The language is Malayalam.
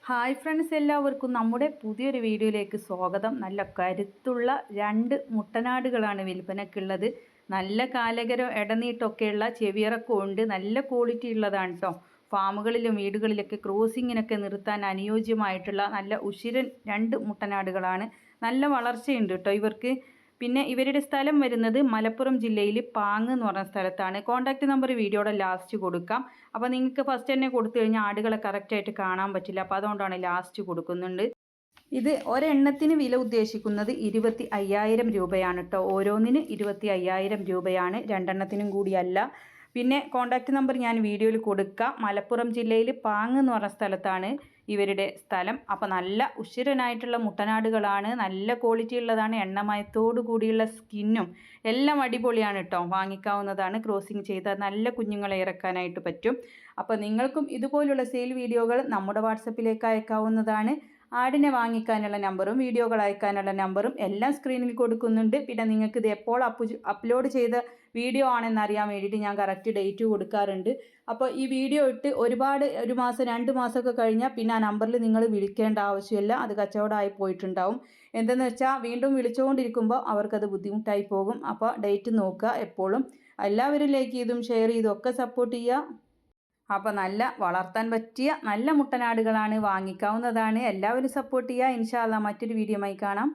ഹായ് ഫ്രണ്ട്സ്, എല്ലാവർക്കും നമ്മുടെ പുതിയൊരു വീഡിയോയിലേക്ക് സ്വാഗതം. നല്ല കരുത്തുള്ള 2 മുട്ടനാടുകളാണ് വിൽപ്പനക്കുള്ളത്. നല്ല കാലകരോ ഇടനീട്ടൊക്കെയുള്ള ചെവിയിറക്കമുണ്ട്. നല്ല ക്വാളിറ്റി ഉള്ളതാണ് കേട്ടോ. ഫാമുകളിലും വീടുകളിലൊക്കെ ക്രോസിങ്ങിനൊക്കെ നിർത്താൻ അനുയോജ്യമായിട്ടുള്ള നല്ല ഉശിരൻ 2 മുട്ടനാടുകളാണ്. നല്ല വളർച്ചയുണ്ട് കേട്ടോ ഇവർക്ക്. പിന്നെ ഇവരുടെ സ്ഥലം വരുന്നത് മലപ്പുറം ജില്ലയിൽ പാങ്ങ് എന്ന് പറഞ്ഞ സ്ഥലത്താണ്. കോൺടാക്റ്റ് നമ്പർ വീഡിയോയുടെ ലാസ്റ്റ് കൊടുക്കാം. അപ്പോൾ നിങ്ങൾക്ക് ഫസ്റ്റ് തന്നെ കൊടുത്തു കഴിഞ്ഞാൽ ആടുകളെ കറക്റ്റായിട്ട് കാണാൻ പറ്റില്ല. അപ്പോൾ അതുകൊണ്ടാണ് ലാസ്റ്റ് കൊടുക്കുന്നുണ്ട്. ഇത് ഒരെണ്ണത്തിന് വില ഉദ്ദേശിക്കുന്നത് 25,000 രൂപയാണ് കേട്ടോ. ഓരോന്നിന് 25,000 രൂപയാണ്, രണ്ടെണ്ണത്തിനും കൂടിയല്ല. പിന്നെ കോൺടാക്റ്റ് നമ്പർ ഞാൻ വീഡിയോയിൽ കൊടുക്കാം. മലപ്പുറം ജില്ലയിൽ പാങ്ങ് എന്ന് പറഞ്ഞ സ്ഥലത്താണ് ഇവരുടെ സ്ഥലം. അപ്പോൾ നല്ല ഉശിരനായിട്ടുള്ള മുട്ടനാടുകളാണ്, നല്ല ക്വാളിറ്റി ഉള്ളതാണ്. എണ്ണമയത്തോടു കൂടിയുള്ള സ്കിന്നും എല്ലാം അടിപൊളിയാണ് കേട്ടോ. വാങ്ങിക്കാവുന്നതാണ്. ക്രോസിങ് ചെയ്താൽ നല്ല കുഞ്ഞുങ്ങളെ ഇറക്കാനായിട്ട് പറ്റും. അപ്പോൾ നിങ്ങൾക്കും ഇതുപോലുള്ള സെയിൽ വീഡിയോകൾ നമ്മുടെ വാട്സപ്പിലേക്ക് അയക്കാവുന്നതാണ്. ആടിനെ വാങ്ങിക്കാനുള്ള നമ്പറും വീഡിയോകൾ അയക്കാനുള്ള നമ്പറും എല്ലാം സ്ക്രീനിൽ കൊടുക്കുന്നുണ്ട്. പിന്നെ നിങ്ങൾക്ക് ഇത് എപ്പോൾ അപ്ലോഡ് ചെയ്ത വീഡിയോ ആണെന്ന് അറിയാൻ വേണ്ടിയിട്ട് ഞാൻ കറക്റ്റ് ഡേറ്റ് കൊടുക്കാറുണ്ട്. അപ്പോൾ ഈ വീഡിയോ ഇട്ട് ഒരു മാസം 2 മാസമൊക്കെ കഴിഞ്ഞാൽ പിന്നെ ആ നമ്പറിൽ നിങ്ങൾ വിളിക്കേണ്ട ആവശ്യമില്ല. അത് കച്ചവടമായി പോയിട്ടുണ്ടാവും. എന്തെന്ന് വെച്ചാൽ വീണ്ടും വിളിച്ചുകൊണ്ടിരിക്കുമ്പോൾ അവർക്കത് ബുദ്ധിമുട്ടായി പോകും. അപ്പോൾ ഡേറ്റ് നോക്കുക എപ്പോഴും. എല്ലാവരും ലൈക്ക് ചെയ്തും ഷെയർ ചെയ്തും ഒക്കെ സപ്പോർട്ട് ചെയ്യുക. അപ്പോൾ നല്ല വളർത്താൻ പറ്റിയ നല്ല മുട്ടനാടുകളാണ്, വാങ്ങിക്കാവുന്നതാണ്. എല്ലാവരും സപ്പോർട്ട് ചെയ്യുക. ഇൻഷാ അല്ലാഹ് മറ്റൊരു വീഡിയോയുമായി കാണാം.